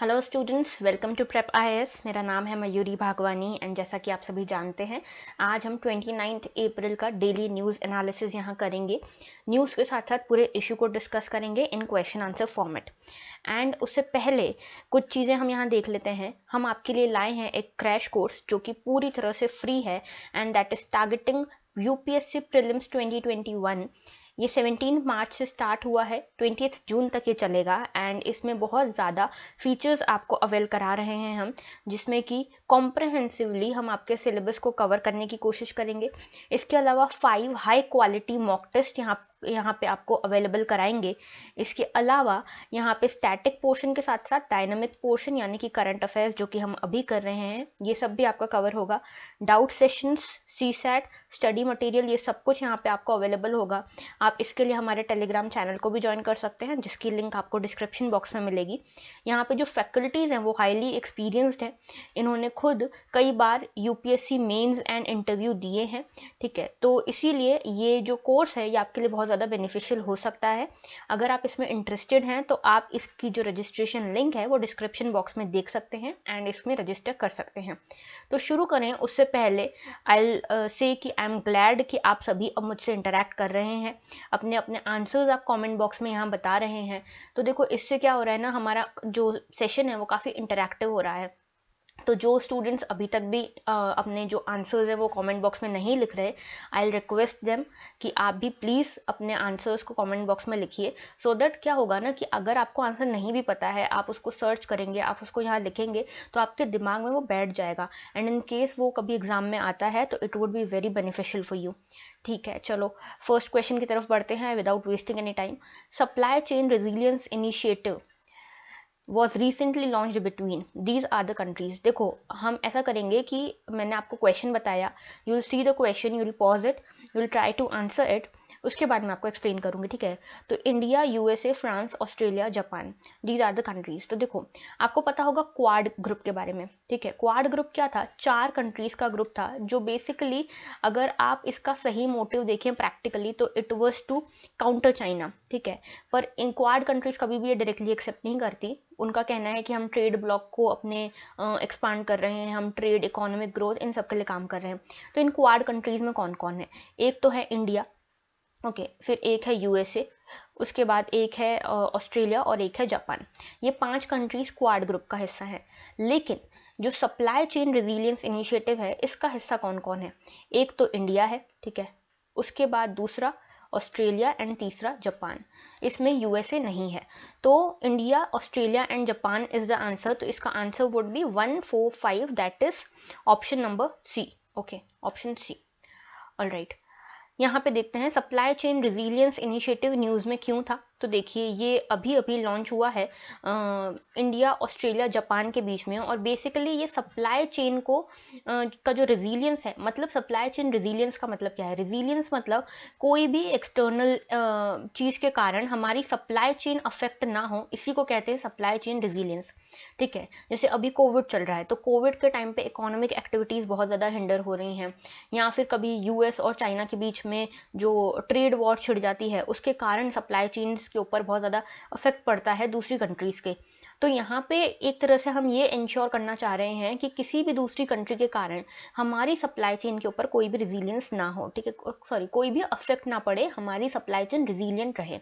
Hello students, welcome to prep IAS. मेरा नाम है मयूरी भागवानी एंड जैसा कि आप सभी जानते हैं, आज हम 29 अप्रैल का डेली न्यूज़ एनालिसिस यहाँ करेंगे। न्यूज़ के साथ साथ पूरे इशू को डिस्कस करेंगे इन क्वेश्चन आंसर फॉर्मेट। एंड उससे पहले कुछ चीज़ें हम यहाँ देख लेते हैं। हम आपके लिए लाए हैं एक क्रैश कोर्स जो कि पूरी तरह से फ्री है and that is targeting UPSC prelims 2021। ये 17 मार्च से स्टार्ट हुआ है, 20 जून तक ये चलेगा एंड इसमें बहुत ज़्यादा फीचर्स आपको अवेल करा रहे हैं हम, जिसमें कि कॉम्प्रहेंसिवली हम आपके सिलेबस को कवर करने की कोशिश करेंगे। इसके अलावा 5 हाई क्वालिटी मॉक टेस्ट यहाँ पे आपको अवेलेबल कराएंगे। इसके अलावा यहाँ पे स्टैटिक पोर्शन के साथ साथ डायनामिक पोर्शन यानी कि करंट अफेयर्स जो कि हम अभी कर रहे हैं, ये सब भी आपका कवर होगा। Doubt sessions, CSAT, study material, ये सब कुछ यहाँ पे आपको अवेलेबल होगा। आप इसके लिए हमारे टेलीग्राम चैनल को भी ज्वाइन कर सकते हैं, जिसकी लिंक आपको डिस्क्रिप्शन बॉक्स में मिलेगी। यहाँ पे जो फैकल्टीज़ हैं वो हाईली एक्सपीरियंस्ड हैं। इन्होंने खुद कई बार यूपीएससी मेंस एंड इंटरव्यू दिए हैं, ठीक है। तो इसीलिए ये जो कोर्स है ये आपके लिए बहुत ज़्यादा बेनिफिशियल हो सकता है। अगर आप इसमें इंटरेस्टेड हैं तो आप इसकी जो रजिस्ट्रेशन लिंक है वो डिस्क्रिप्शन बॉक्स में देख सकते हैं एंड इसमें रजिस्टर कर सकते हैं। तो शुरू करें उससे पहले आई से कि आई एम ग्लैड कि आप सभी अब मुझसे इंटरेक्ट कर रहे हैं। अपने अपने आंसर्स आप कमेंट बॉक्स में यहाँ बता रहे हैं। तो देखो, इससे क्या हो रहा है ना, हमारा जो सेशन है वो काफ़ी इंटरैक्टिव हो रहा है। तो जो स्टूडेंट्स अभी तक भी अपने जो आंसर्स हैं वो कमेंट बॉक्स में नहीं लिख रहे, आई विल रिक्वेस्ट देम कि आप भी प्लीज़ अपने आंसर्स को कमेंट बॉक्स में लिखिए। सो दैट क्या होगा ना कि अगर आपको आंसर नहीं भी पता है, आप उसको सर्च करेंगे, आप उसको यहाँ लिखेंगे तो आपके दिमाग में वो बैठ जाएगा एंड इन केस वो कभी एग्जाम में आता है तो it would be very beneficial for you. ठीक है, चलो फर्स्ट क्वेश्चन की तरफ बढ़ते हैं without wasting any time. Supply chain resilience initiative was recently launched between these are the countries। देखो, हम ऐसा करेंगे कि मैंने आपको क्वेश्चन बताया, you will see the question, you will pause it, you will try to answer it, उसके बाद मैं आपको एक्सप्लेन करूंगी, ठीक है। तो India, USA, France, Australia, Japan, these are the countries. तो देखो, आपको पता होगा क्वाड ग्रुप के बारे में, ठीक है। क्वाड ग्रुप क्या था? 4 कंट्रीज का ग्रुप था जो बेसिकली, अगर आप इसका सही मोटिव देखें प्रैक्टिकली, तो it was to counter China, ठीक है। पर इन क्वाड कंट्रीज कभी भी ये डायरेक्टली एक्सेप्ट नहीं करती। उनका कहना है कि हम ट्रेड ब्लॉक को अपने एक्सपांड कर रहे हैं, हम ट्रेड, इकोनॉमिक ग्रोथ, इन सब के लिए काम कर रहे हैं। तो इन क्वाड कंट्रीज में कौन कौन है? एक तो है इंडिया, ओके, फिर एक है यूएसए, उसके बाद एक है ऑस्ट्रेलिया और एक है जापान। ये 5 कंट्रीज क्वाड ग्रुप का हिस्सा है। लेकिन जो सप्लाई चेन रेजिलियंस इनिशिएटिव है, इसका हिस्सा कौन कौन है? एक तो इंडिया है, ठीक है, उसके बाद दूसरा ऑस्ट्रेलिया एंड तीसरा जापान। इसमें यूएसए नहीं है। तो India, Australia and Japan is the answer. तो इसका answer would be 145, that is option number C. Okay, option C. Alright, यहाँ पे देखते हैं supply chain resilience initiative news में क्यों था। तो देखिए, ये अभी अभी लॉन्च हुआ है इंडिया, ऑस्ट्रेलिया, जापान के बीच में। और बेसिकली ये सप्लाई चेन को का जो रेजिलियंस है, मतलब सप्लाई चेन रेजिलियंस का मतलब क्या है? रेजिलियंस मतलब कोई भी एक्सटर्नल चीज़ के कारण हमारी सप्लाई चेन अफेक्ट ना हो, इसी को कहते हैं सप्लाई चेन रेजिलियंस, ठीक है। जैसे अभी कोविड चल रहा है, तो कोविड के टाइम पे इकोनॉमिक एक्टिविटीज़ बहुत ज़्यादा हिंडर हो रही हैं, या फिर कभी यूएस और चाइना के बीच में जो ट्रेड वॉर छिड़ जाती है, उसके कारण सप्लाई चेन्स के ऊपर बहुत ज़्यादा अफेक्ट पड़ता है दूसरी कंट्रीज़ के। तो यहाँ पे एक तरह से हम ये इंश्योर करना चाह रहे हैं कि किसी भी दूसरी कंट्री के कारण हमारी सप्लाई चेन के ऊपर कोई भी रिजिलियंस ना हो, ठीक है, सॉरी, कोई भी अफेक्ट ना पड़े, हमारी सप्लाई चेन रिजिलियंट रहे।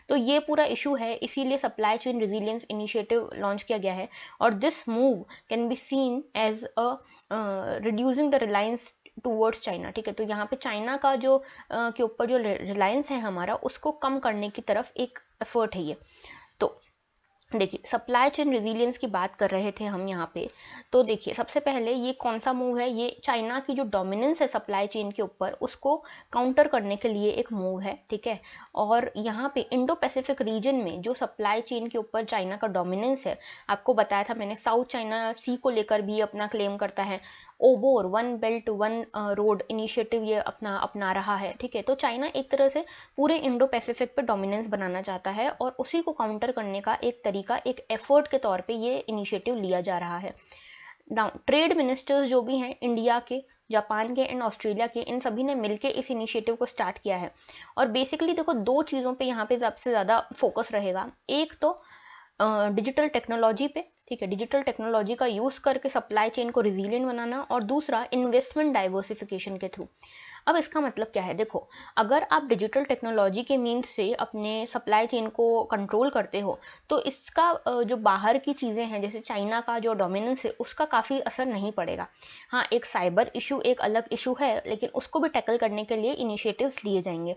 तो ये पूरा इशू है, इसीलिए supply chain resilience initiative launch किया गया है। और this move can be seen as a reducing the reliance towards China, ठीक है। तो यहाँ पे चाइना का जो के ऊपर जो रिलायंस है हमारा, उसको कम करने की तरफ एक एफर्ट है ये। तो देखिए, सप्लाई चेन रेजिलियंस की बात कर रहे थे हम यहाँ पे। तो देखिए, सबसे पहले ये कौन सा मूव है? ये चाइना की जो डोमिनेंस है सप्लाई चेन के ऊपर, उसको काउंटर करने के लिए एक मूव है, ठीक है। और यहाँ पे इंडो पैसिफिक रीजन में जो सप्लाई चेन के ऊपर चाइना का डोमिनेंस है, आपको बताया था मैंने, साउथ चाइना सी को लेकर भी अपना क्लेम करता है। OBOR, one belt one road initiative ये अपना रहा है, ठीक है। तो चाइना एक तरह से पूरे इंडो पैसिफिक पे डोमिनेंस बनाना चाहता है और उसी को काउंटर करने का एक तरीका, एक एफर्ट के तौर पे ये इनिशिएटिव लिया जा रहा है। ट्रेड मिनिस्टर्स जो भी हैं इंडिया के, जापान के एंड ऑस्ट्रेलिया के, इन सभी ने मिलकर इस इनिशिएटिव को स्टार्ट किया है। और बेसिकली देखो, 2 चीज़ों पे यहाँ पे सबसे ज़्यादा फोकस रहेगा। एक तो डिजिटल टेक्नोलॉजी पे ठीक है, डिजिटल टेक्नोलॉजी का यूज़ करके सप्लाई चेन को रिजिलियंट बनाना, और दूसरा इन्वेस्टमेंट डाइवर्सिफिकेशन के थ्रू। अब इसका मतलब क्या है, देखो, अगर आप डिजिटल टेक्नोलॉजी के मीन्स से अपने सप्लाई चेन को कंट्रोल करते हो तो इसका जो बाहर की चीज़ें हैं जैसे चाइना का जो डोमिनेंस है उसका काफ़ी असर नहीं पड़ेगा। हाँ, एक साइबर इशू एक अलग इशू है, लेकिन उसको भी टैकल करने के लिए इनिशिएटिव्स लिए जाएंगे।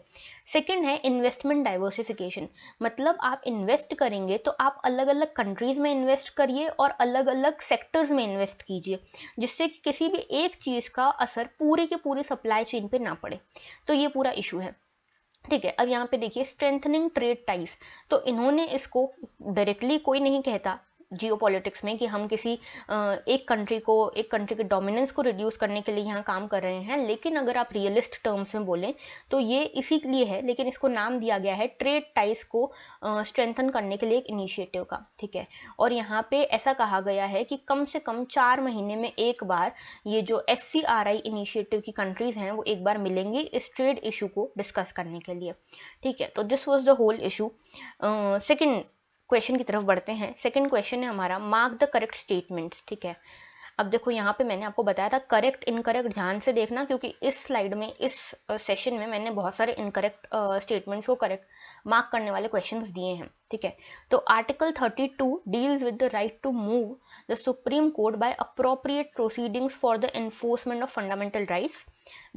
सेकंड है इन्वेस्टमेंट डाइवर्सिफिकेशन, मतलब आप इन्वेस्ट करेंगे तो आप अलग अलग कंट्रीज में इन्वेस्ट करिए और अलग अलग सेक्टर्स में इन्वेस्ट कीजिए, जिससे कि किसी भी एक चीज़ का असर पूरी के पूरी सप्लाई चेन पे ना पड़े। तो ये पूरा इशू है। ठीक है, अब यहाँ पे देखिए स्ट्रेंथनिंग ट्रेड टाइज, तो इन्होंने इसको डायरेक्टली कोई नहीं कहता जियोपॉलिटिक्स में कि हम किसी एक कंट्री के डोमिनेंस को रिड्यूस करने के लिए यहाँ काम कर रहे हैं, लेकिन अगर आप रियलिस्ट टर्म्स में बोलें तो ये इसी के लिए है, लेकिन इसको नाम दिया गया है ट्रेड टाइज को स्ट्रेंथन करने के लिए एक इनिशिएटिव का। ठीक है, और यहाँ पे ऐसा कहा गया है कि कम से कम 4 महीने में एक बार ये जो SCRI इनिशिएटिव की कंट्रीज हैं वो एक बार मिलेंगी इस ट्रेड इशू को डिस्कस करने के लिए। ठीक है, तो this was the whole issue. Second question की तरफ बढ़ते हैं। सेकंड क्वेश्चन है हमारा मार्क द करेक्ट स्टेटमेंट्स। ठीक है, अब देखो यहाँ पे मैंने आपको बताया था करेक्ट इनकरेक्ट ध्यान से देखना, क्योंकि इस स्लाइड में इस सेशन में मैंने बहुत सारे इनकरेक्ट स्टेटमेंट्स को करेक्ट मार्क करने वाले क्वेश्चंस दिए हैं। ठीक है, तो article 32 deals with the right to move the Supreme Court by appropriate proceedings for the enforcement of fundamental rights.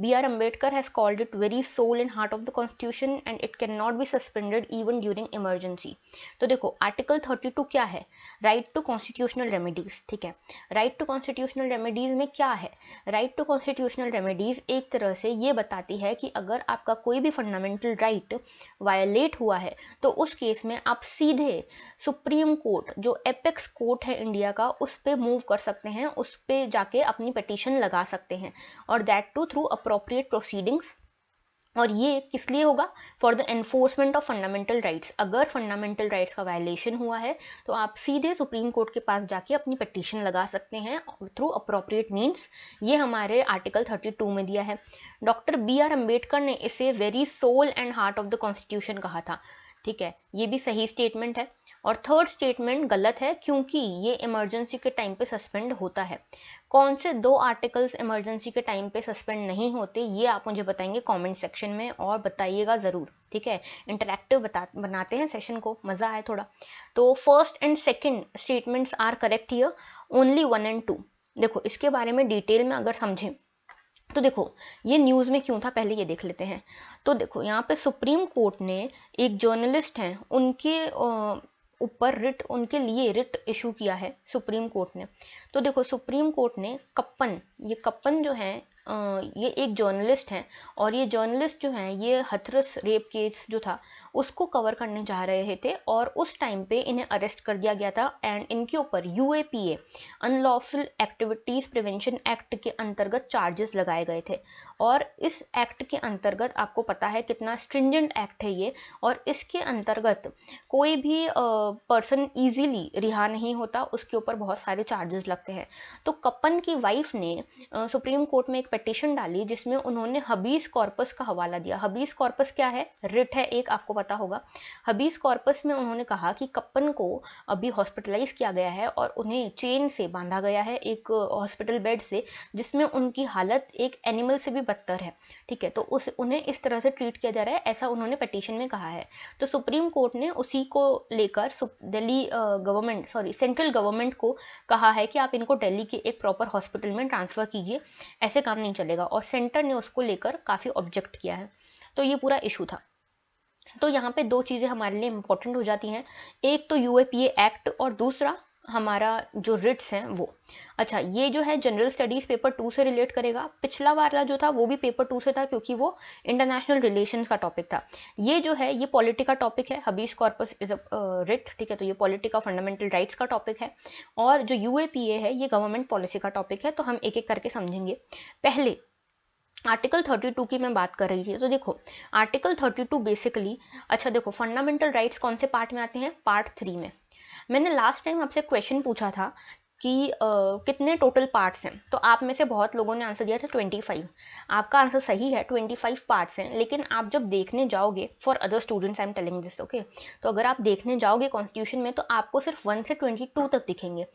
B.R. Ambedkar has called it very soul and heart of the constitution and it cannot be suspended even during emergency। तो देखो article 32 क्या है, right to constitutional remedies. ठीक है, right to constitutional remedies में क्या है, right to constitutional remedies एक तरह से ये बताती है कि अगर आपका कोई भी फंडामेंटल राइट वायलेट हुआ है तो उस केस में आप सीधे सुप्रीम कोर्ट जो एपेक्स कोर्ट है इंडिया का उस पे मूव कर सकते हैं, उस पे जाके अपनी पिटीशन लगा सकते हैं, और that too through appropriate proceedings. और ये किस लिए होगा, for the enforcement of fundamental rights. अगर फंडामेंटल राइट्स का वायलेशन हुआ है तो आप सीधे सुप्रीम कोर्ट के पास जाके अपनी पिटीशन लगा सकते हैं थ्रू अप्रोप्रिएट मीन्स। ये हमारे आर्टिकल 32 में दिया है। Doctor B.R. अम्बेडकर ने इसे very soul and heart of the constitution कहा था। ठीक है, ये भी सही स्टेटमेंट है। और थर्ड स्टेटमेंट गलत है, क्योंकि ये इमरजेंसी के टाइम पे सस्पेंड होता है। कौन से 2 आर्टिकल्स इमरजेंसी के टाइम पे सस्पेंड नहीं होते ये आप मुझे बताएंगे कमेंट सेक्शन में, और बताइएगा ज़रूर। ठीक है, इंटरैक्टिव बनाते हैं सेशन को, मज़ा आए थोड़ा। तो first and second statements are correct here, only 1 and 2। देखो इसके बारे में डिटेल में अगर समझें तो देखो ये न्यूज़ में क्यों था पहले ये देख लेते हैं। तो देखो यहाँ पे सुप्रीम कोर्ट ने एक जर्नलिस्ट हैं उनके ऊपर रिट, उनके लिए रिट इशू किया है सुप्रीम कोर्ट ने। तो देखो सुप्रीम कोर्ट ने कप्पन, ये कप्पन जो है ये एक जर्नलिस्ट हैं, और ये जर्नलिस्ट जो हैं ये हथरस रेप केस जो था उसको कवर करने जा रहे थे, और उस टाइम पे इन्हें अरेस्ट कर दिया गया था, एंड इनके ऊपर UAPA unlawful activities prevention act के अंतर्गत चार्जेस लगाए गए थे। और इस एक्ट के अंतर्गत आपको पता है कितना स्ट्रिंजेंट एक्ट है ये, और इसके अंतर्गत कोई भी पर्सन ईजीली रिहा नहीं होता, उसके ऊपर बहुत सारे चार्जेस लगते हैं। तो कप्पन की वाइफ ने सुप्रीम कोर्ट में एक पिटीशन डाली जिसमें उन्होंने हबीस कॉर्पस का हवाला दिया। हबीस कॉर्पस क्या है, रिट है एक, आपको पता होगा। हबीस कॉर्पस में उन्होंने कहा कि कप्पन को अभी हॉस्पिटलाइज किया गया है और उन्हें चेन से बांधा गया है एक हॉस्पिटल बेड से, जिसमें उनकी हालत एक एनिमल से भी बदतर है। ठीक है, तो उन्हें इस तरह से ट्रीट किया जा रहा है, ऐसा उन्होंने पिटीशन में कहा है। तो सुप्रीम कोर्ट ने उसी को लेकर दिल्ली गवर्नमेंट सेंट्रल गवर्नमेंट को कहा है कि आप इनको दिल्ली के एक प्रॉपर हॉस्पिटल में ट्रांसफ़र कीजिए, ऐसे काम नहीं चलेगा, और सेंटर ने उसको लेकर काफ़ी ऑब्जेक्ट किया है। तो ये पूरा इशू था। तो यहाँ पे 2 चीज़ें हमारे लिए इंपॉर्टेंट हो जाती हैं, एक तो UAPA एक्ट और दूसरा हमारा जो रिट्स हैं वो। अच्छा, ये जो है जनरल स्टडीज़ पेपर 2 से रिलेट करेगा, पिछला वाला जो था वो भी पेपर 2 से था क्योंकि वो इंटरनेशनल रिलेशंस का टॉपिक था। ये जो है ये पॉलिटिका टॉपिक है, हबीस कॉर्पस इज अ रिट। ठीक है, तो ये पॉलिटिका फंडामेंटल राइट्स का टॉपिक है, और जो UAPA है ये गवर्नमेंट पॉलिसी का टॉपिक है। तो हम एक एक करके समझेंगे। पहले आर्टिकल 32 की मैं बात कर रही थी, तो देखो आर्टिकल 32 बेसिकली, अच्छा देखो फंडामेंटल राइट्स कौन से पार्ट में आते हैं, पार्ट 3 में। मैंने लास्ट टाइम आपसे क्वेश्चन पूछा था कि कितने टोटल पार्ट्स हैं, तो आप में से बहुत लोगों ने आंसर दिया था 25। आपका आंसर सही है, 25 पार्ट्स हैं, लेकिन आप जब देखने जाओगे, for other students I am telling this, okay, तो अगर आप देखने जाओगे कॉन्स्टिट्यूशन में तो आपको सिर्फ 1 से 22 तक दिखेंगे।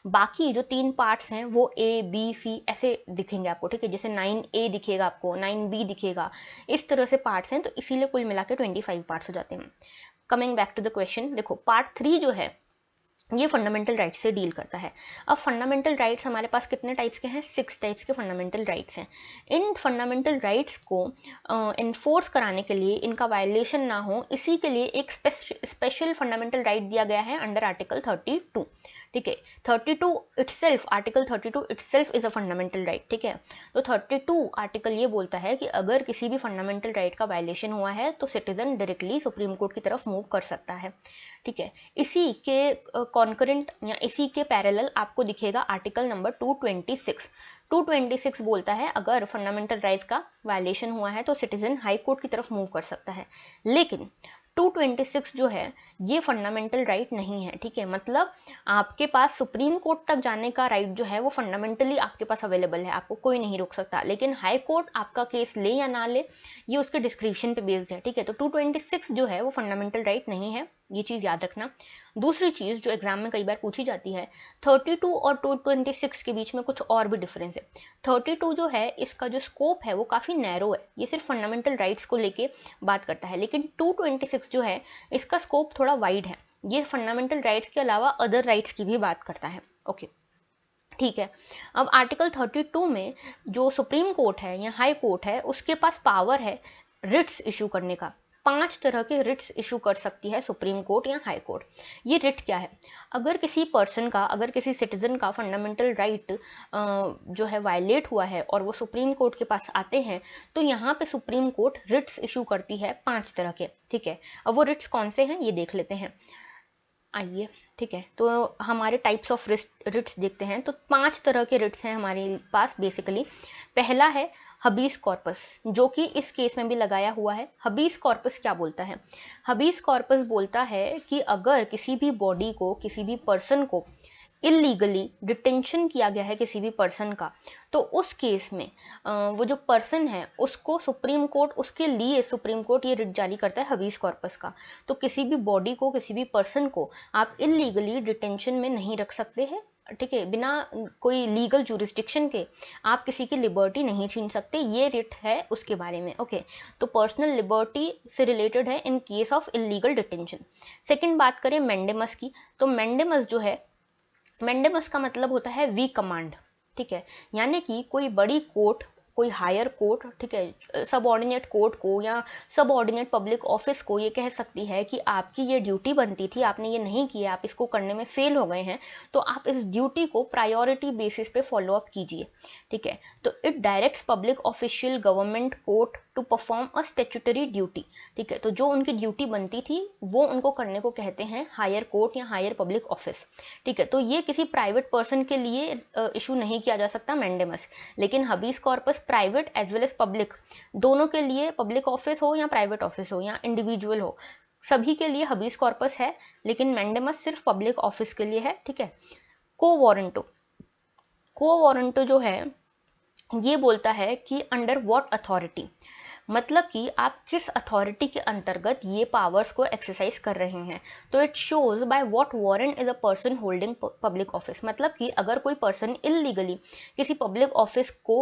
बाकी जो 3 पार्ट्स हैं वो ए बी सी ऐसे दिखेंगे आपको, ठीक है, जैसे 9A दिखेगा आपको, 9B दिखेगा, इस तरह से पार्ट्स हैं, तो इसीलिए कुल मिला के 25 पार्ट्स हो जाते हैं। Coming back to the question, देखो पार्ट 3 जो है ये फंडामेंटल राइट्स से डील करता है। अब फंडामेंटल राइट्स हमारे पास कितने टाइप्स के हैं? 6 टाइप्स के फंडामेंटल राइट्स हैं। इन फंडामेंटल राइट्स को इन्फोर्स कराने के लिए, इनका वायलेशन ना हो, इसी के लिए एक स्पेशल फंडामेंटल राइट दिया गया है अंडर आर्टिकल 32, ठीक है। 32 itself, article 32 itself is a fundamental right, ठीक है। तो 32 आर्टिकल ये बोलता है कि अगर किसी भी फंडामेंटल राइट का वायलेशन हुआ है तो सिटीजन डायरेक्टली सुप्रीम कोर्ट की तरफ मूव कर सकता है, ठीक है। इसी के कॉन्करेंट या इसी के पैरेलल आपको दिखेगा आर्टिकल नंबर 226। 226 बोलता है अगर फंडामेंटल राइट्स का वायलेशन हुआ है तो सिटीजन हाई कोर्ट की तरफ मूव कर सकता है। लेकिन 226 जो है ये फंडामेंटल राइट नहीं है, ठीक है। मतलब आपके पास सुप्रीम कोर्ट तक जाने का राइट जो है वो फंडामेंटली आपके पास अवेलेबल है, आपको कोई नहीं रोक सकता। लेकिन हाई कोर्ट आपका केस ले या ना ले ये उसके डिस्क्रिप्शन पे बेस्ड है, ठीक है। तो 226 जो है वो फंडामेंटल राइट नहीं है, ये चीज़ याद रखना। दूसरी चीज़ जो एग्जाम में कई बार पूछी जाती है, 32 और 226 के बीच में कुछ और भी डिफरेंस है। 32 जो है इसका जो स्कोप है वो काफ़ी नैरो है, ये सिर्फ फंडामेंटल राइट्स को लेके बात करता है। लेकिन 226 जो है इसका स्कोप थोड़ा वाइड है, ये फंडामेंटल राइट्स के अलावा अदर राइट्स की भी बात करता है, ओके, ठीक है। अब आर्टिकल 32 में जो सुप्रीम कोर्ट है या हाई कोर्ट है उसके पास पावर है रिट्स इशू करने का। 5 तरह के रिट्स इशू कर सकती है सुप्रीम कोर्ट या हाई कोर्ट। ये रिट क्या है? अगर किसी पर्सन का, अगर किसी सिटीजन का फंडामेंटल राइट जो है वायलेट हुआ है और वो सुप्रीम कोर्ट के पास आते हैं तो यहाँ पे सुप्रीम कोर्ट रिट्स इशू करती है 5 तरह के, ठीक है। अब वो रिट्स कौन से हैं ये देख लेते हैं, आइए, ठीक है। तो हमारे टाइप्स ऑफ रिट्स देखते हैं। तो 5 तरह के रिट्स हैं हमारे पास बेसिकली। पहला है हबीस कॉर्पस, जो कि इस केस में भी लगाया हुआ है। हबीस कॉर्पस क्या बोलता है? हबीस कॉर्पस बोलता है कि अगर किसी भी बॉडी को, किसी भी पर्सन को इलीगली डिटेंशन किया गया है किसी भी पर्सन का, तो उस केस में वो जो पर्सन है उसको सुप्रीम कोर्ट, उसके लिए सुप्रीम कोर्ट ये रिट जारी करता है हबीस कॉर्पस का। तो किसी भी बॉडी को, किसी भी पर्सन को आप इलीगली डिटेंशन में नहीं रख सकते हैं, ठीक है। बिना कोई लीगल जुरिस्डिक्शन के आप किसी की लिबर्टी नहीं छीन सकते, ये रिट है उसके बारे में, ओके। तो पर्सनल लिबर्टी से रिलेटेड है in case of illegal detention. Second बात करें मैंडेमस की, तो मैंडेमस जो है, मैंडेमस का मतलब होता है वी कमांड, ठीक है। यानी कि कोई बड़ी कोर्ट, कोई हायर कोर्ट, ठीक है, सबऑर्डिनेट कोर्ट को या सबऑर्डिनेट पब्लिक ऑफिस को ये कह सकती है कि आपकी ये ड्यूटी बनती थी, आपने ये नहीं किया, आप इसको करने में फेल हो गए हैं, तो आप इस ड्यूटी को प्रायोरिटी बेसिस पे फॉलो अप कीजिए, ठीक है। तो it directs public official government court to perform a statutory duty, ठीक है। तो जो उनकी ड्यूटी बनती थी वो उनको करने को कहते हैं हायर कोर्ट या हायर पब्लिक ऑफिस, ठीक है। तो ये किसी प्राइवेट पर्सन के लिए इशू नहीं किया जा सकता मैंडेमस, लेकिन habeas corpus private as well as public दोनों के लिए, पब्लिक ऑफिस हो या प्राइवेट ऑफिस हो या इंडिविजुअल हो, सभी के लिए हबीस कॉर्पस है, लेकिन मैंडेमस सिर्फ पब्लिक ऑफिस के लिए है, ठीक है। को वारंटो, को वारंटो जो है ये बोलता है कि अंडर व्हाट अथॉरिटी, मतलब कि आप किस अथॉरिटी के अंतर्गत ये पावर्स को एक्सरसाइज कर रहे हैं। तो it shows by what warrant is a person holding public office, मतलब कि अगर कोई पर्सन इलीगली किसी पब्लिक ऑफिस को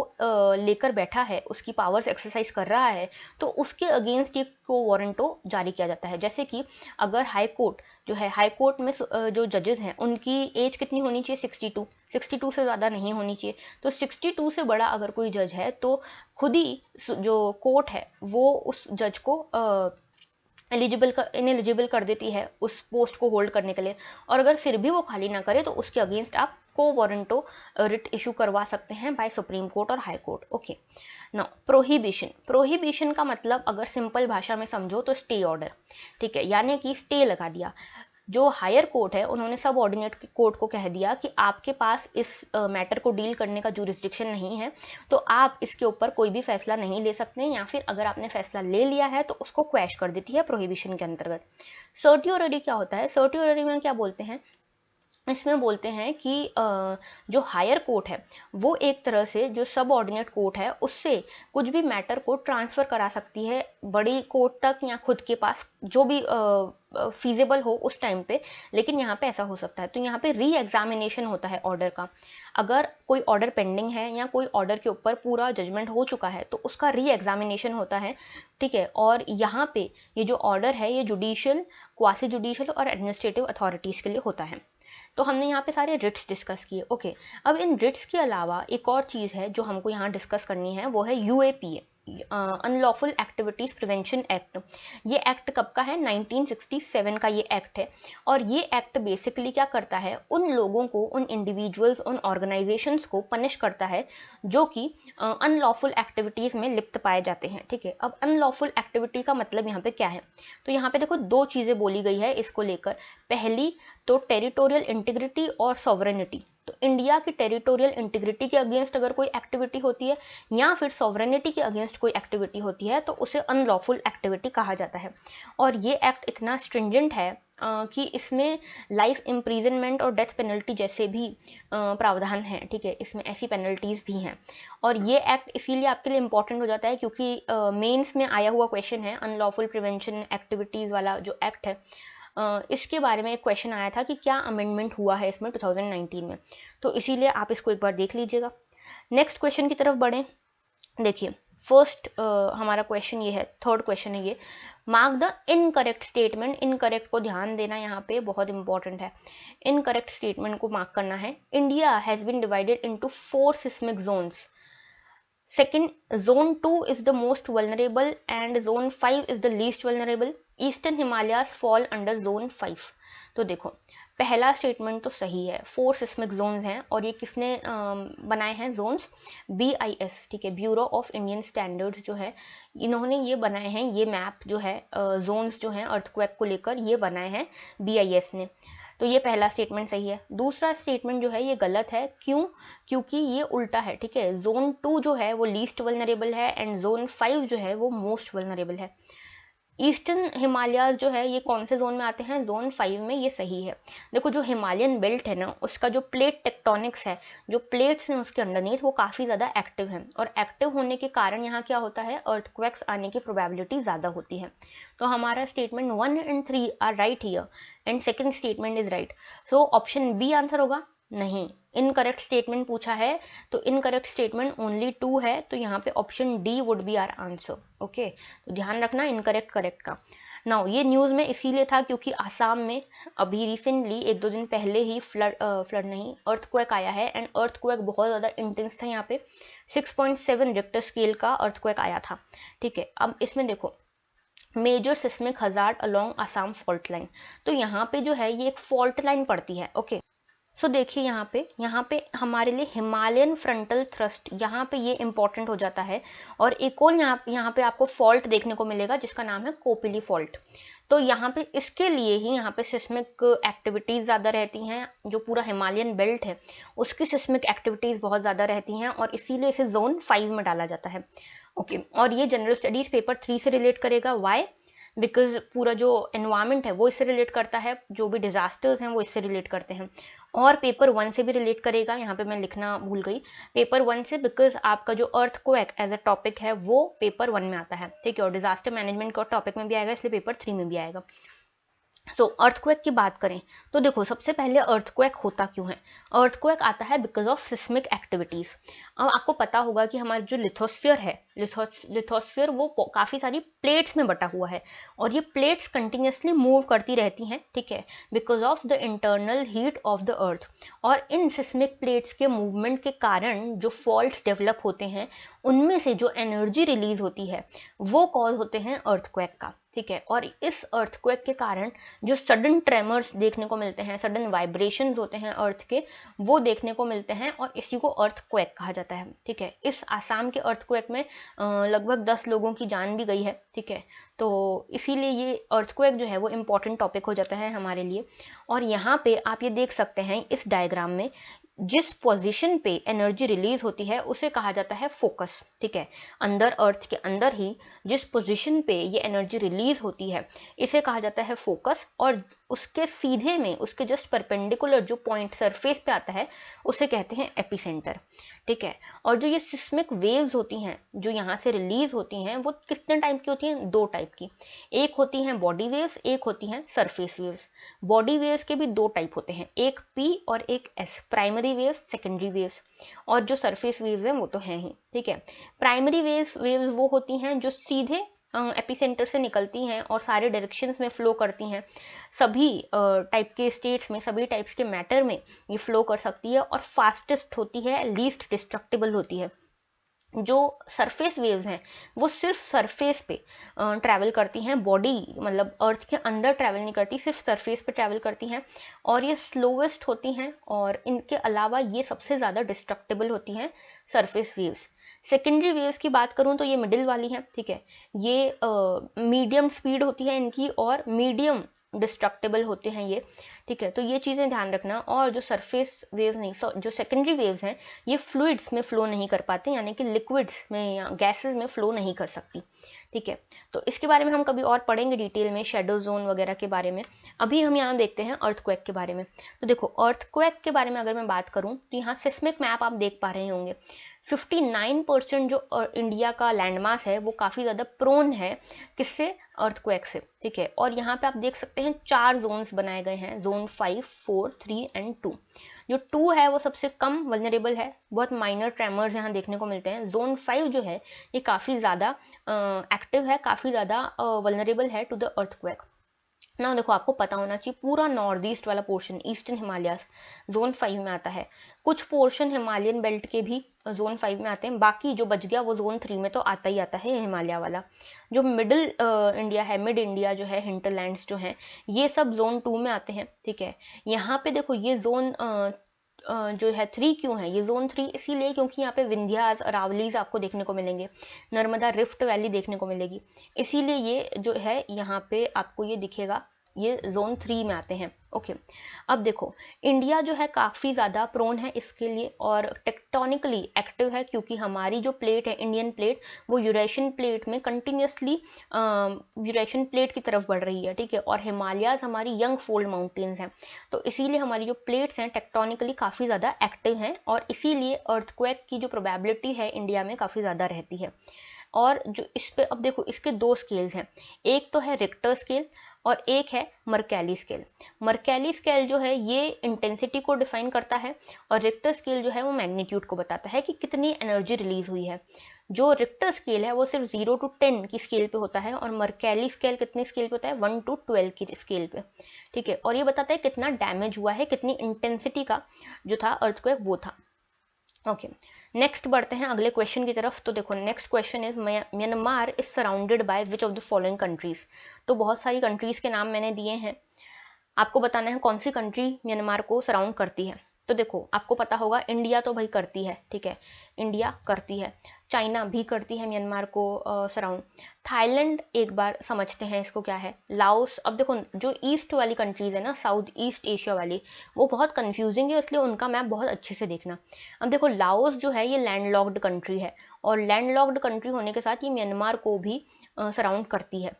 लेकर बैठा है, उसकी पावर्स एक्सरसाइज कर रहा है, तो उसके अगेंस्ट ये को वारंटो जारी किया जाता है। जैसे कि अगर हाई कोर्ट जो है, हाई कोर्ट में जो जजेस हैं उनकी एज कितनी होनी चाहिए? 62 से ज़्यादा नहीं होनी चाहिए। तो 62 से बड़ा अगर कोई जज है तो खुद ही जो कोर्ट है वो उस जज को इनएलिजिबल कर देती है उस पोस्ट को होल्ड करने के लिए, और अगर फिर भी वो खाली ना करे तो उसके अगेंस्ट आप को वारंटो रिट इशू करवा सकते हैं बाय सुप्रीम कोर्ट और high court, okay. Now prohibition, prohibition का मतलब अगर सिंपल भाषा में समझो तो स्टे ऑर्डर, ठीक है, यानी कि स्टे लगा दिया। जो हायर कोर्ट है उन्होंने सब ऑर्डिनेट कोर्ट को कह दिया कि आपके पास इस मैटर को डील करने का जुरिस्डिक्शन नहीं है, तो आप इसके ऊपर कोई भी फैसला नहीं ले सकते, या फिर अगर आपने फैसला ले लिया है तो उसको क्वैश कर देती है प्रोहिबिशन के अंतर्गत। सर्टियोररी क्या होता है? सर्टियोररी में क्या बोलते हैं इसमें बोलते हैं कि जो हायर कोर्ट है वो एक तरह से जो सब ऑर्डिनेट कोर्ट है उससे कुछ भी मैटर को ट्रांसफ़र करा सकती है बड़ी कोर्ट तक या खुद के पास, जो भी फीजिबल हो उस टाइम पे। लेकिन यहाँ पे ऐसा हो सकता है, तो यहाँ पे री एग्जामिनेशन होता है ऑर्डर का। अगर कोई ऑर्डर पेंडिंग है या कोई ऑर्डर के ऊपर पूरा जजमेंट हो चुका है तो उसका री एग्जामिनेशन होता है, ठीक है। और यहाँ पे ये जो ऑर्डर है ये जुडिशियल, क्वासी जुडिशियल और एडमिनिस्ट्रेटिव अथॉरिटीज़ के लिए होता है। तो हमने यहाँ पे सारे रिट्स डिस्कस किए। ओके, अब इन रिट्स के अलावा एक और चीज़ है जो हमको यहाँ डिस्कस करनी है, वो है UAPA, unlawful activities prevention act. ये एक्ट कब का है? 1967 का ये एक्ट है। और ये एक्ट बेसिकली क्या करता है, उन लोगों को, उन इंडिविजुअल्स, उन ऑर्गेनाइजेशंस को पनिश करता है जो कि अनलॉफुल एक्टिविटीज़ में लिप्त पाए जाते हैं, ठीक है। अब अनलॉफुल एक्टिविटी का मतलब यहाँ पे क्या है, तो यहाँ पे देखो दो चीज़ें बोली गई है इसको लेकर। पहली तो टेरिटोरियल इंटीग्रिटी और सॉवरेनिटी। तो इंडिया की टेरिटोरियल इंटीग्रिटी के अगेंस्ट अगर कोई एक्टिविटी होती है या फिर सॉवरेनिटी के अगेंस्ट कोई एक्टिविटी होती है तो उसे अनलॉफुल एक्टिविटी कहा जाता है। और ये एक्ट इतना स्ट्रिंजेंट है कि इसमें लाइफ इम्प्रीजनमेंट और डेथ पेनल्टी जैसे भी प्रावधान हैं, ठीक है। इसमें ऐसी पेनल्टीज भी हैं। और ये एक्ट इसीलिए आपके लिए इम्पॉर्टेंट हो जाता है क्योंकि मेंस में आया हुआ क्वेश्चन है, अनलॉफुल प्रिवेंशन एक्टिविटीज़ वाला जो एक्ट है, इसके बारे में एक क्वेश्चन आया था कि क्या अमेंडमेंट हुआ है इसमें 2019 में। तो इसीलिए आप इसको एक बार देख लीजिएगा। नेक्स्ट क्वेश्चन की तरफ बढ़ें। देखिए फर्स्ट हमारा क्वेश्चन ये है, थर्ड क्वेश्चन है ये, mark the incorrect statement. Incorrect को ध्यान देना यहाँ पे बहुत इंपॉर्टेंट है। इनकरेक्ट स्टेटमेंट को मार्क करना है। India has been divided into 4 seismic zones. Second, Zone 2 is the most vulnerable and Zone 5 is the least vulnerable. Eastern Himalayas fall under Zone 5. तो देखो पहला स्टेटमेंट तो सही है, 4 सिस्मिक जोन्स हैं और ये किसने बनाए हैं जोन्स? BIS, ठीक है, ब्यूरो ऑफ इंडियन स्टैंडर्ड्स जो है, इन्होंने ये बनाए हैं। ये मैप जो है जोन्स जो हैं अर्थक्वेक को लेकर ये बनाए हैं BIS ने। तो ये पहला स्टेटमेंट सही है। दूसरा स्टेटमेंट जो है ये गलत है। क्यों? क्योंकि ये उल्टा है, ठीक है। जोन 2 जो है वो लीस्ट वल्नरेबल है एंड जोन 5 जो है वो मोस्ट वल्नरेबल है। ईस्टर्न हिमालयाज जो है ये कौन से जोन में आते हैं? जोन 5 में। ये सही है। देखो जो हिमालयन बेल्ट है ना, उसका जो प्लेट टेक्टोनिक्स है, जो प्लेट्स हैं उसके अंडरनीथ, वो काफ़ी ज़्यादा एक्टिव है और एक्टिव होने के कारण यहाँ क्या होता है, अर्थक्वेक्स आने की प्रोबेबिलिटी ज़्यादा होती है। तो हमारा statement 1 and 3 are right here and second statement is right. So option B answer होगा? नहीं, इनकरेक्ट स्टेटमेंट पूछा है तो इनकरेक्ट स्टेटमेंट ओनली 2 है, तो यहाँ पे option D would be our answer. Okay, तो ध्यान रखना इनकरेक्ट करेक्ट का। नाउ ये न्यूज़ में इसीलिए था क्योंकि आसाम में अभी रिसेंटली 1-2 दिन पहले ही फ्लड नहीं, अर्थक्वेक आया है एंड अर्थक्वेक बहुत ज़्यादा इंटेंस था। यहाँ पे 6.7 रिक्टर स्केल का अर्थक्वेक आया था, ठीक है। अब इसमें देखो major seismic hazard along Assam fault line, तो यहाँ पे जो है ये एक फॉल्ट लाइन पड़ती है। ओके, सो देखिए यहाँ पे हमारे लिए हिमालयन फ्रंटल थ्रस्ट, यहाँ पे ये इंपॉर्टेंट हो जाता है। और एक और यहाँ पे आपको फॉल्ट देखने को मिलेगा जिसका नाम है कोपिली फॉल्ट। तो यहाँ पे इसके लिए ही यहाँ पे सिस्मिक एक्टिविटीज़ ज़्यादा रहती हैं। जो पूरा हिमालयन बेल्ट है उसकी सिस्मिक एक्टिविटीज़ बहुत ज़्यादा रहती हैं और इसीलिए इसे जोन 5 में डाला जाता है। ओके, और ये जनरल स्टडीज़ पेपर 3 से रिलेट करेगा। वाई? बिकॉज पूरा जो एनवायरनमेंट है वो इससे रिलेट करता है, जो भी डिजास्टर्स हैं वो इससे रिलेट करते हैं। और पेपर 1 से भी रिलेट करेगा, यहाँ पे मैं लिखना भूल गई, पेपर 1 से, बिकॉज आपका जो अर्थक्वेक एज अ टॉपिक है वो पेपर 1 में आता है, ठीक है। और डिजास्टर मैनेजमेंट का टॉपिक में भी आएगा, इसलिए पेपर 3 में भी आएगा। सो अर्थक्वेक की बात करें तो देखो सबसे पहले अर्थक्वेक होता क्यों है? अर्थक्वेक आता है बिकॉज ऑफ सिस्मिक एक्टिविटीज़। अब आपको पता होगा कि हमारा जो लिथोस्फीयर है, लिथोस्फीयर वो काफ़ी सारी प्लेट्स में बटा हुआ है और ये प्लेट्स कंटिन्यूसली मूव करती रहती हैं, ठीक है, because of the internal heat of the earth. और इन सिस्मिक प्लेट्स के मूवमेंट के कारण जो फॉल्ट्स डेवलप होते हैं उनमें से जो एनर्जी रिलीज होती है वो कॉज होते हैं अर्थक्वेक का, ठीक है। और इस अर्थक्वेक के कारण जो सडन ट्रेमर्स देखने को मिलते हैं, सडन वाइब्रेशंस होते हैं अर्थ के, वो देखने को मिलते हैं और इसी को अर्थक्वेक कहा जाता है, ठीक है। इस आसाम के अर्थक्वेक में लगभग 10 लोगों की जान भी गई है, ठीक है। तो इसीलिए ये अर्थक्वेक जो है वो इम्पॉर्टेंट टॉपिक हो जाता है हमारे लिए। और यहाँ पे आप ये देख सकते हैं इस डायग्राम में, जिस पोजीशन पे एनर्जी रिलीज होती है उसे कहा जाता है फोकस, ठीक है। अंदर अर्थ के अंदर ही जिस पोजीशन पे ये एनर्जी रिलीज होती है इसे कहा जाता है फोकस। और उसके सीधे में, उसके जस्ट परपेंडिकुलर जो पॉइंट सरफेस पे आता है उसे कहते हैं एपिसेंटर, ठीक है। और जो ये सिस्मिक वेव्स होती हैं जो यहाँ से रिलीज होती हैं वो कितने टाइप की होती हैं? 2 टाइप की। एक होती हैं बॉडी वेव्स, एक होती हैं सरफेस वेव्स। बॉडी वेव्स के भी 2 टाइप होते हैं, एक पी और एक S, primary waves, secondary waves. और जो सरफेस वेव्स हैं वो तो हैं ही, ठीक है। प्राइमरी वेव्स वो होती हैं जो सीधे एपिसेंटर से निकलती हैं और सारे डायरेक्शंस में फ्लो करती हैं। सभी टाइप के स्टेट्स में, सभी टाइप्स के मैटर में ये फ्लो कर सकती है और फास्टेस्ट होती है, लीस्ट डिस्ट्रक्टिबल होती है। जो सरफेस वेव्स हैं वो सिर्फ सरफेस पे ट्रैवल करती हैं, बॉडी मतलब अर्थ के अंदर ट्रैवल नहीं करती, सिर्फ सरफेस पे ट्रैवल करती हैं और ये स्लोवेस्ट होती हैं। और इनके अलावा ये सबसे ज़्यादा डिस्ट्रक्टिबल होती हैं सरफेस वेव्स। सेकेंडरी वेव्स की बात करूँ तो ये मिडिल वाली हैं, ठीक है। ये मीडियम स्पीड होती है इनकी और मीडियम डिस्ट्रक्टिबल होते हैं ये, ठीक है। तो ये चीज़ें ध्यान रखना। और जो सरफेस वेव्स नहीं, जो सेकेंडरी वेव्स हैं ये फ्लूइड्स में फ्लो नहीं कर पाते, यानी कि लिक्विड्स में या गैसेस में फ्लो नहीं कर सकती, ठीक है। तो इसके बारे में हम कभी और पढ़ेंगे डिटेल में, शेडो जोन वगैरह के बारे में। अभी हम यहाँ देखते हैं अर्थक्वेक के बारे में। तो देखो अर्थक्वेक के बारे में अगर मैं बात करूँ तो यहाँ सिस्मिक मैप आप देख पा रहे होंगे। 59% जो इंडिया का लैंडमास है वो काफ़ी ज़्यादा प्रोन है किससे? अर्थक्वेक से, ठीक है। और यहाँ पे आप देख सकते हैं 4 जोन्स बनाए गए हैं, जोन 5, 4, 3 एंड 2। जो 2 है वो सबसे कम वल्नरेबल है, बहुत माइनर ट्रेमर्स यहाँ देखने को मिलते हैं। जोन 5 जो है ये काफ़ी ज़्यादा एक्टिव है, काफ़ी ज़्यादा वल्नरेबल है टू द अर्थक्वेक ना। देखो आपको पता होना चाहिए पूरा नॉर्थ ईस्ट वाला पोर्शन, ईस्टर्न हिमालयास जोन 5 में आता है। कुछ पोर्शन हिमालयन बेल्ट के भी जोन 5 में आते हैं, बाकी जो बच गया वो जोन 3 में तो आता ही आता है हिमालय वाला। जो मिडिल इंडिया है, मिड इंडिया जो है, हिंटरलैंड्स जो हैं, ये सब जोन 2 में आते हैं, ठीक है। यहाँ पे देखो ये जोन जो है 3 क्यों है? ये जोन 3 इसीलिए क्योंकि यहाँ पे विंध्यास, अरावलीज आपको देखने को मिलेंगे, नर्मदा रिफ्ट वैली देखने को मिलेगी, इसीलिए ये जो है यहाँ पे आपको ये दिखेगा, ये जोन 3 में आते हैं, ओके। अब देखो इंडिया जो है काफ़ी ज़्यादा प्रोन है इसके लिए और टेक्टोनिकली एक्टिव है, क्योंकि हमारी जो प्लेट है इंडियन प्लेट वो यूरेशियन प्लेट में कंटिन्यूसली यूरेशियन प्लेट की तरफ बढ़ रही है, ठीक है। और हिमालयाज हमारी यंग फोल्ड माउंटेन्स हैं, तो इसीलिए हमारी जो प्लेट्स हैं टेक्टोनिकली काफ़ी ज़्यादा एक्टिव हैं और इसीलिए अर्थक्वेक की जो प्रोबेबिलिटी है इंडिया में काफ़ी ज़्यादा रहती है। और जो इस पे अब देखो इसके 2 स्केल्स हैं, एक तो है रिक्टर स्केल और एक है मर्कैली स्केल। मर्कैली स्केल जो है ये इंटेंसिटी को डिफाइन करता है और रिक्टर स्केल जो है वो मैग्नीट्यूड को बताता है कि कितनी एनर्जी रिलीज हुई है। जो रिक्टर स्केल है वो सिर्फ 0 to 10 की स्केल पे होता है और मर्कैली स्केल कितनी स्केल पे होता है? 1 to 12 की स्केल पे, ठीक है। और ये बताता है कितना डैमेज हुआ है, कितनी इंटेंसिटी का जो था अर्थक्वेक वो था, ओके। नेक्स्ट बढ़ते हैं अगले क्वेश्चन की तरफ। तो देखो next question is Myanmar is surrounded by which of the following countries. तो बहुत सारी कंट्रीज के नाम मैंने दिए हैं, आपको बताना है कौन सी कंट्री म्यांमार को सराउंड करती है। तो देखो आपको पता होगा इंडिया तो भाई करती है, ठीक है, इंडिया करती है। चाइना भी करती है म्यांमार को सराउंड। थाईलैंड एक बार समझते हैं इसको क्या है। लाओस, अब देखो जो ईस्ट वाली कंट्रीज है ना, साउथ ईस्ट एशिया वाली, वो बहुत कंफ्यूजिंग है, इसलिए उनका मैप बहुत अच्छे से देखना। अब देखो लाओस जो है ये लैंडलॉक्ड कंट्री है और लैंडलॉक्ड कंट्री होने के साथ ये म्यांमार को भी सराउंड करती है।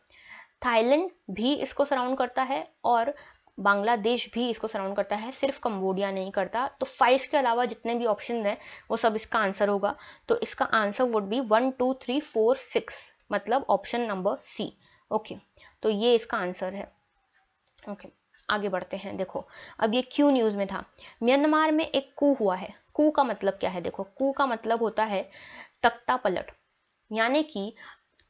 थाईलैंड भी इसको सराउंड करता है और बांग्लादेश भी इसको सराउंड करता है, सिर्फ कंबोडिया नहीं करता। तो 5 के अलावा जितने भी ऑप्शन हैं वो सब इसका आंसर होगा। तो इसका आंसर वुड बी 1 2 3 4 6, मतलब ऑप्शन नंबर सी, ओके। तो ये इसका आंसर है, ओके। आगे बढ़ते हैं। देखो अब ये क्यों न्यूज़ में था। म्यांमार में एक कू हुआ है। कू का मतलब क्या है? देखो कू का मतलब होता है तख्ता पलट, यानी कि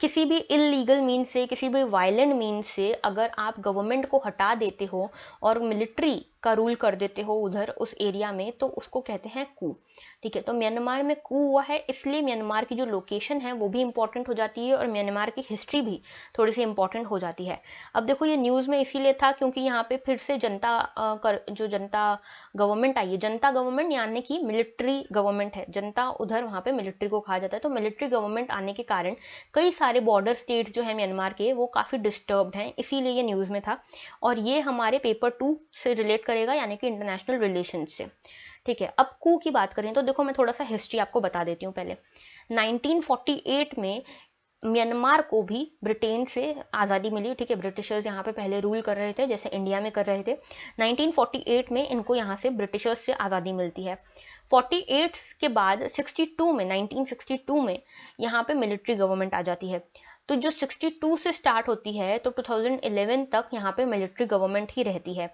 किसी भी इलीगल मीन से, किसी भी वायलेंट मीन से अगर आप गवर्नमेंट को हटा देते हो और मिलिट्री का रूल कर देते हो उधर उस एरिया में, तो उसको कहते हैं कू, ठीक है। तो म्यांमार में कू हुआ है, इसलिए म्यांमार की जो लोकेशन है वो भी इंपॉर्टेंट हो जाती है और म्यांमार की हिस्ट्री भी थोड़ी सी इंपॉर्टेंट हो जाती है। अब देखो ये न्यूज़ में इसीलिए था क्योंकि यहाँ पे फिर से जो जनता गवर्नमेंट आई है, जनता गवर्नमेंट यानी कि मिलिट्री गवर्नमेंट है, जनता उधर वहाँ पे मिलिट्री को कहा जाता है। तो मिलिट्री गवर्नमेंट आने के कारण कई सारे बॉर्डर स्टेट्स जो है म्यांमार के वो काफ़ी डिस्टर्ब्ड हैं, इसीलिए ये न्यूज़ में था। और ये हमारे पेपर 2 से रिलेट करेगा, यानी कि इंटरनेशनल रिलेशन से, ठीक है। अब कू की बात करें तो देखो मैं थोड़ा सा हिस्ट्री आपको बता देती हूँ पहले। 1948 में म्यांमार को भी ब्रिटेन से आज़ादी मिली, ठीक है। ब्रिटिशर्स यहाँ पे पहले रूल कर रहे थे जैसे इंडिया में कर रहे थे। 1948 में इनको यहाँ से ब्रिटिशर्स से आज़ादी मिलती है। 48 के बाद 62 में 1962 में यहाँ पे मिलिट्री गवर्नमेंट आ जाती है। तो जो 62 से स्टार्ट होती है तो 2011 तक यहाँ पे मिलिट्री गवर्नमेंट ही रहती है,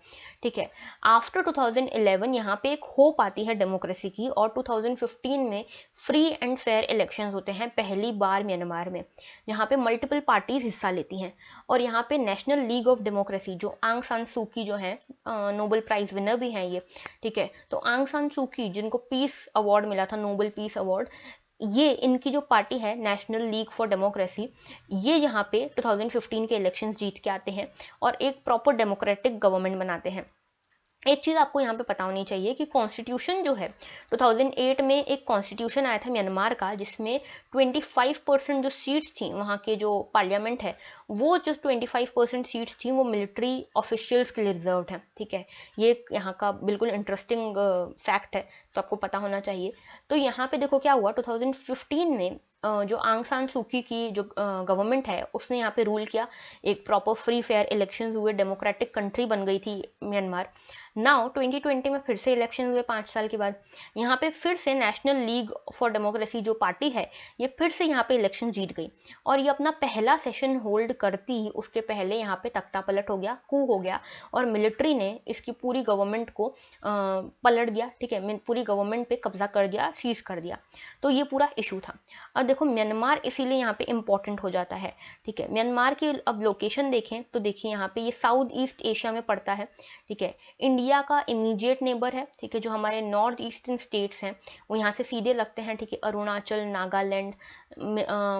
ठीक है। आफ्टर 2011 यहाँ पे एक होप आती है डेमोक्रेसी की, और 2015 में फ्री एंड फेयर इलेक्शंस होते हैं पहली बार म्यांमार में। यहाँ पे मल्टीपल पार्टीज हिस्सा लेती हैं, और यहाँ पे नेशनल लीग ऑफ डेमोक्रेसी जो आंग सान सू की जो है, नोबेल प्राइज विनर भी हैं ये, ठीक है। तो आंग सान सू की जिनको पीस अवार्ड मिला था, नोबेल पीस अवार्ड, ये इनकी जो पार्टी है नेशनल लीग फॉर डेमोक्रेसी, ये यहाँ पे 2015 के इलेक्शंस जीत के आते हैं और एक प्रॉपर डेमोक्रेटिक गवर्नमेंट बनाते हैं। एक चीज़ आपको यहाँ पे पता होनी चाहिए कि कॉन्स्टिट्यूशन जो है 2008 में एक कॉन्स्टिट्यूशन आया था म्यांमार का, जिसमें 25% जो सीट्स थी वहाँ के जो पार्लियामेंट है, वो जो 25% सीट्स थी वो मिलिट्री ऑफिशियल्स के लिए रिजर्व्ड है, ठीक है। ये यहाँ का बिल्कुल इंटरेस्टिंग फैक्ट है, तो आपको पता होना चाहिए। तो यहाँ पे देखो क्या हुआ, 2015 में जो आंग सान सूकी की जो गवर्नमेंट है उसने यहाँ पे रूल किया, एक प्रॉपर फ्री फेयर इलेक्शंस हुए, डेमोक्रेटिक कंट्री बन गई थी म्यांमार। नाउ 2020 में फिर से इलेक्शन हुए 5 साल के बाद, यहाँ पे फिर से नेशनल लीग फॉर डेमोक्रेसी जो पार्टी है ये फिर से यहाँ पे इलेक्शन जीत गई, और ये अपना पहला सेशन होल्ड करती ही उसके पहले यहाँ पे तख्ता पलट हो गया, कू हो गया, और मिलिट्री ने इसकी पूरी गवर्नमेंट को पलट दिया, ठीक है। पूरी गवर्नमेंट पे कब्जा कर दिया, सीज कर दिया। तो ये पूरा इशू था। अब देखो म्यांमार इसीलिए यहाँ पे इम्पोर्टेंट हो जाता है, ठीक है। म्यांमार की अब लोकेशन देखें तो देखिए यहाँ पे ये साउथ ईस्ट एशिया में पड़ता है, ठीक है। इंडिया का इमीडिएट नेबर है, ठीक है। जो हमारे नॉर्थ ईस्टर्न स्टेट्स हैं वो यहाँ से सीधे लगते हैं, ठीक है। अरुणाचल, नागालैंड,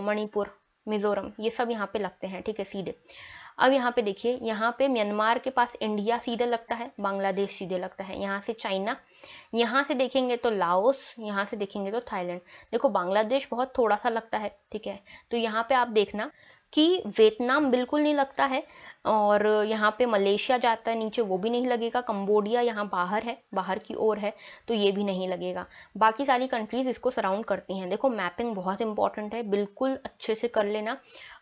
मणिपुर, मिजोरम, ये सब यहाँ पे लगते हैं, ठीक है, सीधे। अब यहाँ पे देखिए, यहाँ पे म्यांमार के पास इंडिया सीधे लगता है, बांग्लादेश सीधे लगता है, यहाँ से चाइना, यहाँ से देखेंगे तो लाओस, यहाँ से देखेंगे तो थाईलैंड। देखो बांग्लादेश बहुत थोड़ा सा लगता है, ठीक है। तो यहाँ पे आप देखना कि वियतनाम बिल्कुल नहीं लगता है, और यहाँ पे मलेशिया जाता है नीचे, वो भी नहीं लगेगा। कंबोडिया यहाँ बाहर है, बाहर की ओर है, तो ये भी नहीं लगेगा। बाकी सारी कंट्रीज इसको सराउंड करती हैं। देखो मैपिंग बहुत इंपॉर्टेंट है, बिल्कुल अच्छे से कर लेना।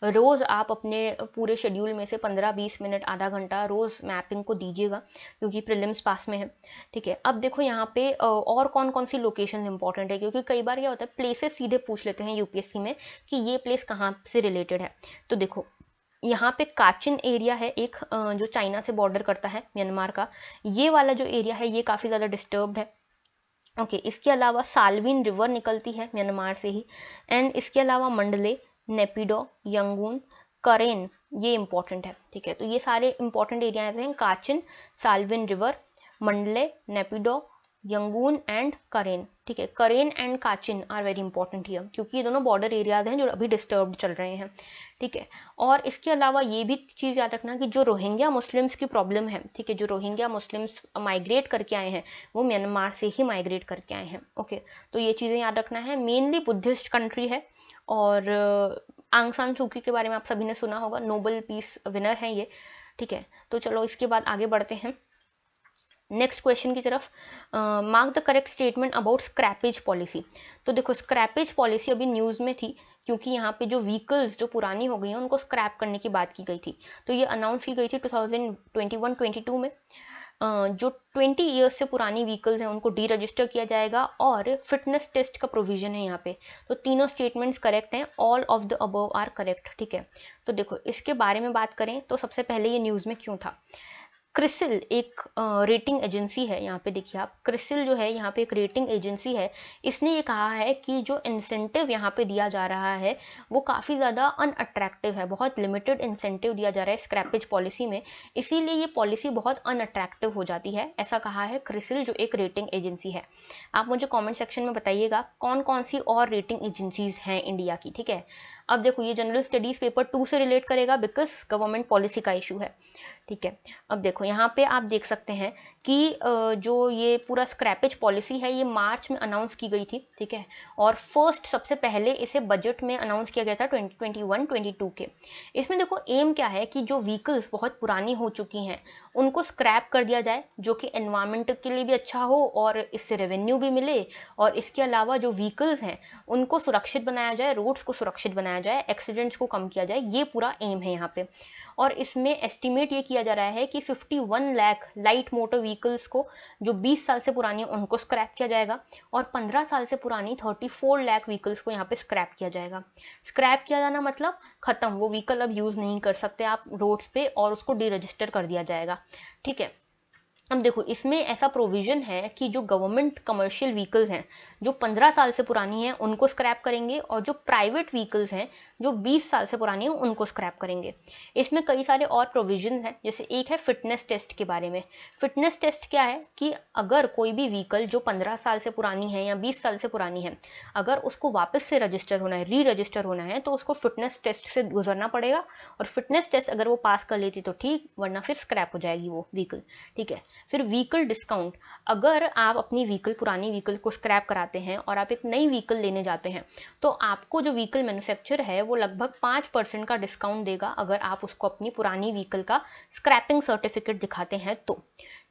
रोज़ आप अपने पूरे शेड्यूल में से 15-20 मिनट, आधा घंटा रोज़ मैपिंग को दीजिएगा, क्योंकि प्रीलिम्स पास में है, ठीक है। अब देखो यहाँ पे और कौन कौन सी लोकेशन इंपॉर्टेंट है, क्योंकि कई बार क्या होता है प्लेसेस सीधे पूछ लेते हैं यूपीएससी में कि ये प्लेस कहाँ से रिलेटेड है। तो देखो यहाँ पे काचिन एरिया है एक, जो चाइना से बॉर्डर करता है म्यांमार का, ये वाला जो एरिया है ये काफ़ी ज़्यादा डिस्टर्ब्ड है, ओके। इसके अलावा साल्विन रिवर निकलती है म्यांमार से ही, एंड इसके अलावा मंडले, नेपिडो, यंगून, करेन, ये इंपॉर्टेंट है, ठीक है। तो ये सारे इंपॉर्टेंट एरियाज हैं, Kachin, Salween river, Mandalay, Naypyidaw, Yangon and Karen, ठीक है। Karen and Kachin are very important here, क्योंकि ये दोनों बॉर्डर एरियाज हैं जो अभी डिस्टर्ब्ड चल रहे हैं, ठीक है। और इसके अलावा ये भी चीज़ याद रखना कि जो रोहिंग्या मुस्लिम्स की प्रॉब्लम है, ठीक है, जो रोहिंग्या मुस्लिम्स माइग्रेट करके आए हैं वो म्यांमार से ही माइग्रेट करके आए हैं, ओके। तो ये चीज़ें याद रखना है। मेनली बुद्धिस्ट कंट्री है, और आंग सान सूकी के बारे में आप सभी ने सुना होगा, नोबेल पीस विनर है ये, ठीक है। तो चलो इसके बाद आगे बढ़ते हैं नेक्स्ट क्वेश्चन की तरफ। Mark the correct statement about scrappage policy. तो देखो स्क्रैपेज पॉलिसी अभी न्यूज़ में थी, क्योंकि यहाँ पे जो व्हीकल्स जो पुरानी हो गई हैं उनको स्क्रैप करने की बात की गई थी। तो ये अनाउंस की गई थी 2021-22 में। जो 20 ईयर्स से पुरानी व्हीकल्स हैं उनको डी रजिस्टर किया जाएगा, और फिटनेस टेस्ट का प्रोविजन है यहाँ पे। तो तीनों स्टेटमेंट्स करेक्ट हैं, all of the above are correct, ठीक है। तो देखो इसके बारे में बात करें तो सबसे पहले ये न्यूज़ में क्यों था। क्रिसिल एक रेटिंग एजेंसी है, यहाँ पे देखिए आप, क्रिसिल जो है यहाँ पे एक रेटिंग एजेंसी है। इसने ये कहा है कि जो इंसेंटिव यहाँ पे दिया जा रहा है वो काफ़ी ज़्यादा अनअट्रैक्टिव है, बहुत लिमिटेड इंसेंटिव दिया जा रहा है स्क्रैपेज पॉलिसी में, इसीलिए ये पॉलिसी बहुत अनअट्रैक्टिव हो जाती है, ऐसा कहा है क्रिसिल जो एक रेटिंग एजेंसी है। आप मुझे कॉमेंट सेक्शन में बताइएगा कौन कौन सी और रेटिंग एजेंसीज हैं इंडिया की, ठीक है। अब देखो ये जनरल स्टडीज़ पेपर 2 से रिलेट करेगा, बिकॉज गवर्नमेंट पॉलिसी का इशू है, ठीक है। अब देखो देखो यहाँ पे आप देख सकते हैं कि जो ये पूरा स्क्रैपेज पॉलिसी है ये मार्च में अनाउंस की गई थी, ठीक है, और फर्स्ट सबसे पहले इसे बजट में अनाउंस किया गया था 2021-22 के। इसमें देखो एम क्या है कि जो व्हीकल्स बहुत पुरानी हो चुकी हैं उनको स्क्रैप कर दिया जाए, जो कि एनवायरमेंट के लिए भी अच्छा हो और इससे रेवेन्यू भी मिले, और इसके अलावा जो व्हीकल्स हैं उनको सुरक्षित बनाया जाए, रोड्स को सुरक्षित बनाया जाए, एक्सीडेंट्स को कम किया जाए, ये पूरा एम है यहाँ पे। और इसमें एस्टिमेट ये किया जा रहा है कि 51 लाख लाइट मोटर व्हीकल्स को जो 20 साल से पुरानी है उनको स्क्रैप किया जाएगा, और 15 साल से पुरानी 34 लाख व्हीकल्स को यहाँ पे स्क्रैप किया जाएगा। स्क्रैप किया जाना मतलब खत्म, वो व्हीकल अब यूज नहीं कर सकते आप रोड्स पे, और उसको डीरजिस्टर कर दिया जाएगा, ठीक है। अब देखो इसमें ऐसा प्रोविजन है कि जो गवर्नमेंट कमर्शियल व्हीकल्स हैं जो 15 साल से पुरानी हैं उनको स्क्रैप करेंगे, और जो प्राइवेट व्हीकल्स हैं जो 20 साल से पुरानी हैं उनको स्क्रैप करेंगे। इसमें कई सारे और प्रोविजन हैं, जैसे एक है फिटनेस टेस्ट के बारे में। फिटनेस टेस्ट क्या है कि अगर कोई भी व्हीकल जो 15 साल से पुरानी है या 20 साल से पुरानी है, अगर उसको वापस से रजिस्टर होना है, री रजिस्टर होना है, तो उसको फिटनेस टेस्ट से गुजरना पड़ेगा, और फिटनेस टेस्ट अगर वो पास कर लेती तो ठीक, वरना फिर स्क्रैप हो जाएगी वो व्हीकल, ठीक है। फिर व्हीकल डिस्काउंट, अगर आप अपनी व्हीकल पुरानी व्हीकल को स्क्रैप कराते हैं और आप एक नई व्हीकल लेने जाते हैं, तो आपको जो व्हीकल मैन्युफैक्चर है वो लगभग 5% का डिस्काउंट देगा अगर आप उसको अपनी पुरानी व्हीकल का स्क्रैपिंग सर्टिफिकेट दिखाते हैं तो,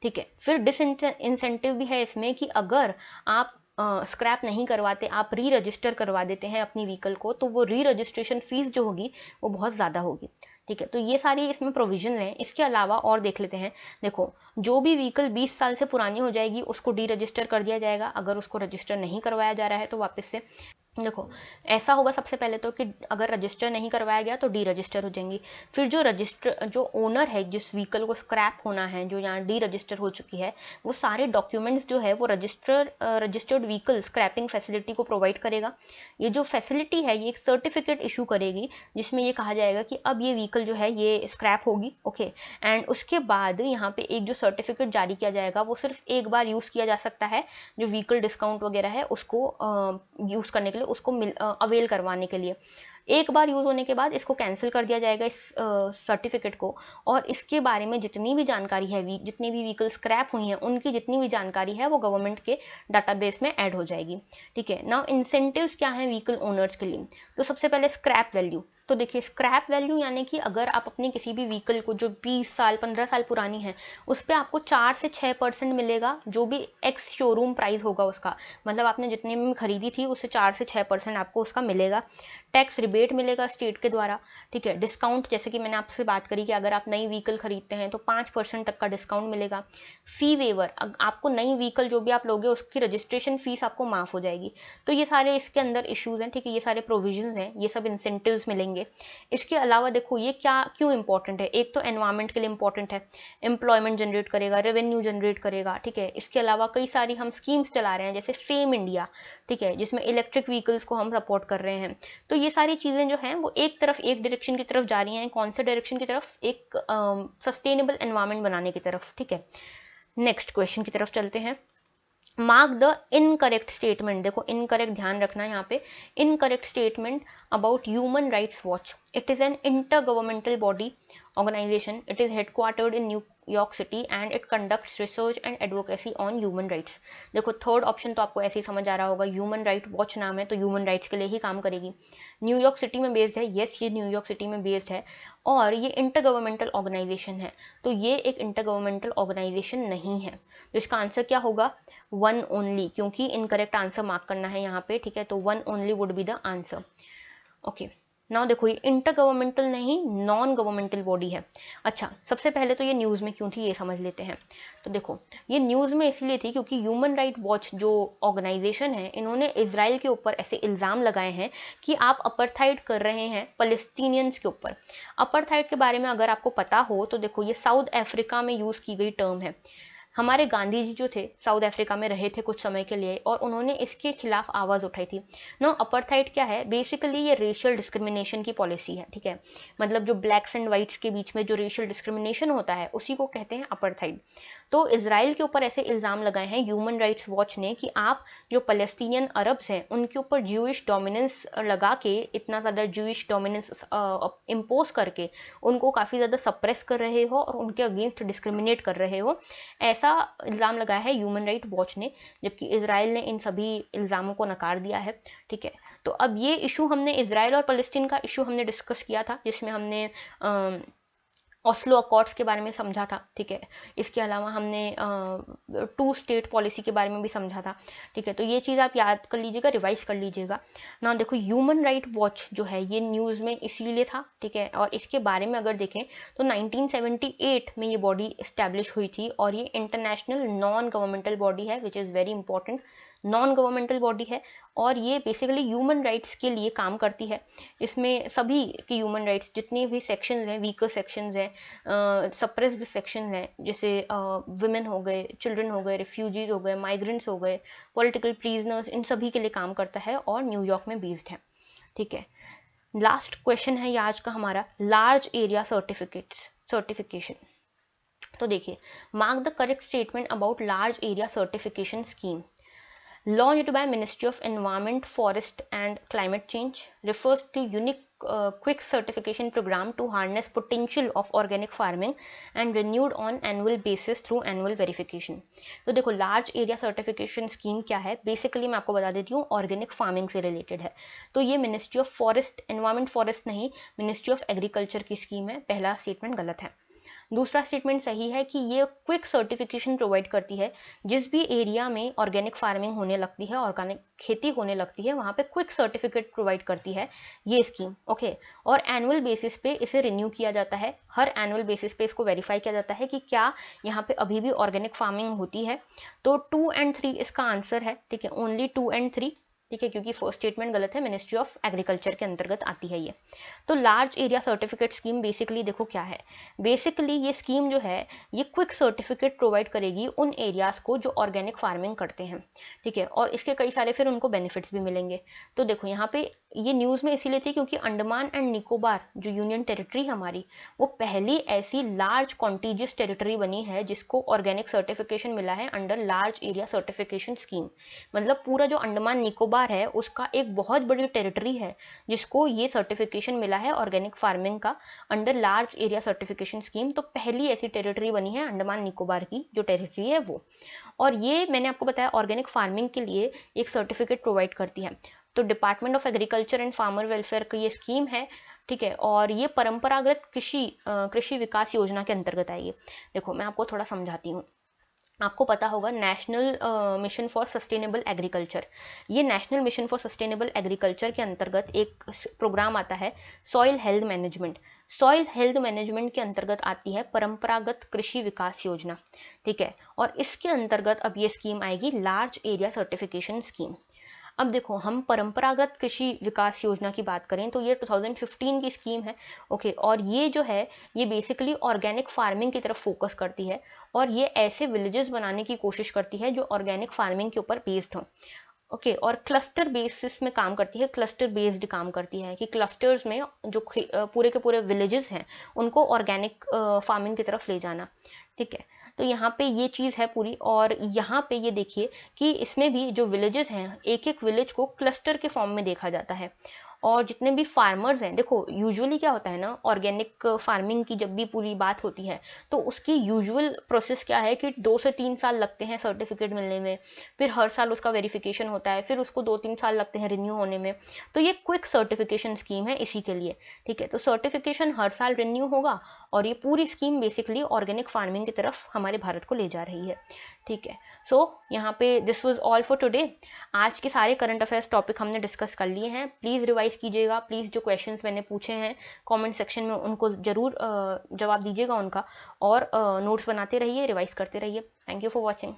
ठीक है। फिर डिसइंसेंटिव भी है इसमें कि अगर आप स्क्रैप नहीं करवाते, आप री रजिस्टर करवा देते हैं अपनी व्हीकल को, तो वो री रजिस्ट्रेशन फीस जो होगी वो बहुत ज़्यादा होगी, ठीक है। तो ये सारी इसमें प्रोविजन हैं। इसके अलावा और देख लेते हैं, देखो जो भी व्हीकल 20 साल से पुरानी हो जाएगी उसको डी रजिस्टर कर दिया जाएगा, अगर उसको रजिस्टर नहीं करवाया जा रहा है तो वापस से देखो ऐसा होगा सबसे पहले तो कि अगर रजिस्टर नहीं करवाया गया तो डी रजिस्टर हो जाएंगी। फिर जो ओनर है जिस व्हीकल को स्क्रैप होना है, जो यहाँ डी रजिस्टर हो चुकी है, वो सारे डॉक्यूमेंट्स जो है वो रजिस्टर्ड व्हीकल स्क्रैपिंग फैसिलिटी को प्रोवाइड करेगा। ये जो फैसिलिटी है ये एक सर्टिफिकेट इशू करेगी जिसमें ये कहा जाएगा कि अब ये व्हीकल जो है ये स्क्रैप होगी, ओके। एंड उसके बाद यहाँ पे एक जो सर्टिफिकेट जारी किया जाएगा वो सिर्फ एक बार यूज़ किया जा सकता है, जो व्हीकल डिस्काउंट वगैरह है उसको यूज़ करने के लिए, उसको अवेल करवाने के लिए। एक बार यूज होने के बाद इसको कैंसिल कर दिया जाएगा इस सर्टिफिकेट को, और इसके बारे में जितनी भी जानकारी है, जितनी भी व्हीकल स्क्रैप हुई हैं उनकी जितनी भी जानकारी है वो गवर्नमेंट के डाटाबेस में ऐड हो जाएगी, ठीक है। नाउ इंसेंटिव्स क्या है व्हीकल ओनर्स के लिए, तो सबसे पहले स्क्रैप वैल्यू। तो देखिए स्क्रैप वैल्यू यानी कि अगर आप अपने किसी भी व्हीकल को जो 20 साल 15 साल पुरानी है उस पर आपको 4 से 6% मिलेगा, जो भी एक्स शोरूम प्राइस होगा उसका, मतलब आपने जितने में खरीदी थी उससे 4 से 6% आपको उसका मिलेगा। टैक्स रिबेट मिलेगा स्टेट के द्वारा, ठीक है। डिस्काउंट जैसे कि मैंने आपसे बात करी कि अगर आप नई व्हीकल खरीदते हैं तो 5% तक का डिस्काउंट मिलेगा। फी वेवर, आपको नई व्हीकल जो भी आप लोगे उसकी रजिस्ट्रेशन फीस आपको माफ हो जाएगी। तो ये सारे इसके अंदर इश्यूज हैं, ठीक है, ये सारे प्रोविजन हैं, ये सब इंसेंटिव्स मिलेंगे। इसके अलावा देखो ये क्या क्यों इंपॉर्टेंट है, एक तो एनवायरमेंट के लिए इंपॉर्टेंट है, एम्प्लॉयमेंट जनरेट करेगा, रेवेन्यू जनरेट करेगा, ठीक है। इसके अलावा कई सारी हम स्कीम्स चला रहे हैं जैसे फेम इंडिया, ठीक है, जिसमें इलेक्ट्रिक व्हीकल्स को हम सपोर्ट कर रहे हैं। तो ये सारी चीज़ें जो हैं वो एक तरफ एक डायरेक्शन की तरफ जा रही हैं, कौन से डायरेक्शन की तरफ, एक सस्टेनेबल एनवायरनमेंट बनाने की तरफ, ठीक है। नेक्स्ट क्वेश्चन की तरफ चलते हैं। मार्क द इनकरेक्ट स्टेटमेंट, देखो इनकरेक्ट ध्यान रखना है यहाँ पे, incorrect statement about human rights watch. It is an inter governmental body organization. It is headquartered in New York City and it conducts research and advocacy on human rights. देखो third option तो आपको ऐसे ही समझ आ रहा होगा, human right watch नाम है तो ह्यूमन राइट्स के लिए ही काम करेगी। न्यूयॉर्क सिटी में बेस्ड है, यस ये न्यूयॉर्क सिटी में बेस्ड है, और ये इंटर गवर्नमेंटल ऑर्गेनाइजेशन है, तो ये एक इंटर गवर्नमेंटल ऑर्गेनाइजेशन नहीं है। तो इसका आंसर क्या होगा, वन ओनली, क्योंकि इनकरेक्ट आंसर मार्क करना है यहाँ पे, ठीक है, तो one only would be the answer, okay. Now देखो ये इंटर गवर्नमेंटल नहीं नॉन गवर्नमेंटल बॉडी है। अच्छा सबसे पहले तो ये न्यूज़ में क्यों थी ये समझ लेते हैं। तो देखो ये न्यूज़ में इसलिए थी क्योंकि ह्यूमन राइट वॉच जो ऑर्गेनाइजेशन है इन्होंने इजराइल के ऊपर ऐसे इल्ज़ाम लगाए हैं कि आप अपर्थाइड कर रहे हैं पैलेस्टीनियंस के ऊपर। अपर्थाइड के बारे में अगर आपको पता हो तो देखो ये साउथ अफ्रीका में यूज़ की गई टर्म है। हमारे गांधी जी जो थे साउथ अफ्रीका में रहे थे कुछ समय के लिए और उन्होंने इसके खिलाफ आवाज़ उठाई थी। नो अपर्थाइड क्या है, बेसिकली ये रेशियल डिस्क्रिमिनेशन की पॉलिसी है, ठीक है, मतलब जो ब्लैक्स एंड वाइट्स के बीच में जो रेशियल डिस्क्रिमिनेशन होता है उसी को कहते हैं अपर्थाइड। तो इसराइल के ऊपर ऐसे इल्ज़ाम लगाए हैं ह्यूमन राइट्स वॉच ने कि आप जो पैलेस्टीनियन अरब्स हैं उनके ऊपर ज्यूइश डोमिनेंस लगा के, इतना ज़्यादा ज्यूइश डोमिनेंस इम्पोज करके उनको काफ़ी ज़्यादा सप्रेस कर रहे हो और उनके अगेंस्ट डिस्क्रिमिनेट कर रहे हो, ऐसा इल्ज़ाम लगाया है ह्यूमन राइट वॉच ने, जबकि इसराइल ने इन सभी इल्ज़ामों को नकार दिया है, ठीक है। तो अब ये इशू हमने इसराइल और फ़लस्तीन का इशू हमने डिस्कस किया था, जिसमें हमने ऑस्लो अकॉर्ड्स के बारे में समझा था, ठीक है। इसके अलावा हमने 2 स्टेट पॉलिसी के बारे में भी समझा था, ठीक है। तो ये चीज़ आप याद कर लीजिएगा, रिवाइज कर लीजिएगा ना। देखो ह्यूमन राइट वॉच जो है ये न्यूज़ में इसीलिए था, ठीक है, और इसके बारे में अगर देखें तो 1978 में ये बॉडी इस्टेब्लिश हुई थी और ये इंटरनेशनल नॉन गवर्नमेंटल बॉडी है, which is very important, non governmental body है और ये बेसिकली ह्यूमन राइट्स के लिए काम करती है। इसमें सभी के ह्यूमन राइट्स जितने भी सेक्शंस हैं, वीकर सेक्शंस हैं, सप्रेस्ड सेक्शंस हैं, जैसे वुमेन हो गए, चिल्ड्रन हो गए, रिफ्यूजीज हो गए, माइग्रेंट्स हो गए, पॉलिटिकल प्रिजनर्स, इन सभी के लिए काम करता है और न्यूयॉर्क में बेस्ड है, ठीक है। लास्ट क्वेश्चन है ये आज का हमारा, लार्ज एरिया सर्टिफिकेशन। तो देखिए, mark the correct statement about large area certification scheme. Launched by Ministry of Environment, Forest and Climate Change, refers to unique quick certification program to harness potential of organic farming and renewed on annual basis through annual verification। तो देखो large area certification scheme क्या है, basically मैं आपको बता देती हूँ, organic farming से रिलेटेड है। तो ये ministry of forest, environment forest नहीं, मिनिस्ट्री ऑफ एग्रीकल्चर की स्कीम है। पहला स्टेटमेंट गलत है। दूसरा स्टेटमेंट सही है कि ये क्विक सर्टिफिकेशन प्रोवाइड करती है, जिस भी एरिया में ऑर्गेनिक फार्मिंग होने लगती है, ऑर्गेनिक खेती होने लगती है, वहाँ पे क्विक सर्टिफिकेट प्रोवाइड करती है ये स्कीम, ओके। और एनुअल बेसिस पे इसे रिन्यू किया जाता है, हर एनुअल बेसिस पे इसको वेरीफाई किया जाता है कि क्या यहाँ पे अभी भी ऑर्गेनिक फार्मिंग होती है। तो 2 और 3 इसका आंसर है, ठीक है, ओनली 2 और 3, ठीक है, क्योंकि फर्स्ट स्टेटमेंट गलत है, मिनिस्ट्री ऑफ एग्रीकल्चर के अंतर्गत आती है ये। तो large area certificate scheme basically देखो क्या है, बेसिकली ये स्कीम जो है ये क्विक सर्टिफिकेट प्रोवाइड करेगी उन एरियाज को जो ऑर्गेनिक फार्मिंग करते हैं, ठीक है, और इसके कई सारे फिर उनको बेनिफिट्स भी मिलेंगे। तो देखो यहाँ पे ये न्यूज़ में इसीलिए थी क्योंकि अंडमान एंड निकोबार जो यूनियन टेरिटरी हमारी, वो पहली ऐसी लार्ज कॉन्टीजियस टेरिटरी बनी है जिसको ऑर्गेनिक सर्टिफिकेशन मिला है under large area certification scheme. मतलब पूरा जो अंडमान निकोबार है उसका एक बहुत बड़ी टेरिटरी है जिसको ये सर्टिफिकेशन मिला है ऑर्गेनिक फार्मिंग का under large area certification scheme. तो पहली ऐसी टेरिटरी बनी है अंडमान निकोबार की जो टेरिटरी है वो, और ये मैंने आपको बताया ऑर्गेनिक फार्मिंग के लिए एक सर्टिफिकेट प्रोवाइड करती है। तो department of agriculture and farmer welfare की ये स्कीम है, ठीक है, और ये परंपरागत कृषि विकास योजना के अंतर्गत आई है। देखो मैं आपको थोड़ा समझाती हूँ। आपको पता होगा national mission for sustainable agriculture, ये national mission for sustainable agriculture के अंतर्गत एक प्रोग्राम आता है soil health management. Soil health management के अंतर्गत आती है परंपरागत कृषि विकास योजना, ठीक है, और इसके अंतर्गत अब ये स्कीम आएगी लार्ज एरिया सर्टिफिकेशन स्कीम। अब देखो हम परंपरागत कृषि विकास योजना की बात करें तो ये 2015 की स्कीम है, ओके, और ये जो है ये बेसिकली ऑर्गेनिक फार्मिंग की तरफ फोकस करती है और ये ऐसे विलेजेस बनाने की कोशिश करती है जो ऑर्गेनिक फार्मिंग के ऊपर बेस्ड हो, ओके, और क्लस्टर बेसिस में काम करती है, क्लस्टर बेस्ड काम करती है कि क्लस्टर्स में जो पूरे के पूरे विलेजेस हैं उनको ऑर्गेनिक फार्मिंग की तरफ ले जाना, ठीक है। तो यहाँ पे ये चीज़ है पूरी, और यहाँ पे ये देखिए कि इसमें भी जो विलेजेस हैं एक एक विलेज को क्लस्टर के फॉर्म में देखा जाता है, और जितने भी फार्मर्स हैं, देखो यूजुअली क्या होता है ना, ऑर्गेनिक फार्मिंग की जब भी पूरी बात होती है तो उसकी यूजुअल प्रोसेस क्या है कि 2 से 3 साल लगते हैं सर्टिफिकेट मिलने में, फिर हर साल उसका वेरिफिकेशन होता है, फिर उसको 2-3 साल लगते हैं रिन्यू होने में। तो ये क्विक सर्टिफिकेशन स्कीम है इसी के लिए, ठीक है। तो सर्टिफिकेशन हर साल रिन्यू होगा और ये पूरी स्कीम बेसिकली ऑर्गेनिक फार्मिंग की तरफ हमारे भारत को ले जा रही है, ठीक है। सो यहाँ पे this was all for today. आज के सारे करंट अफेयर्स टॉपिक हमने डिस्कस कर लिए हैं। प्लीज़ रिवाइज कीजिएगा, प्लीज़ जो क्वेश्चंस मैंने पूछे हैं कमेंट सेक्शन में उनको ज़रूर जवाब दीजिएगा उनका, और नोट्स बनाते रहिए, रिवाइज करते रहिए। Thank you for watching.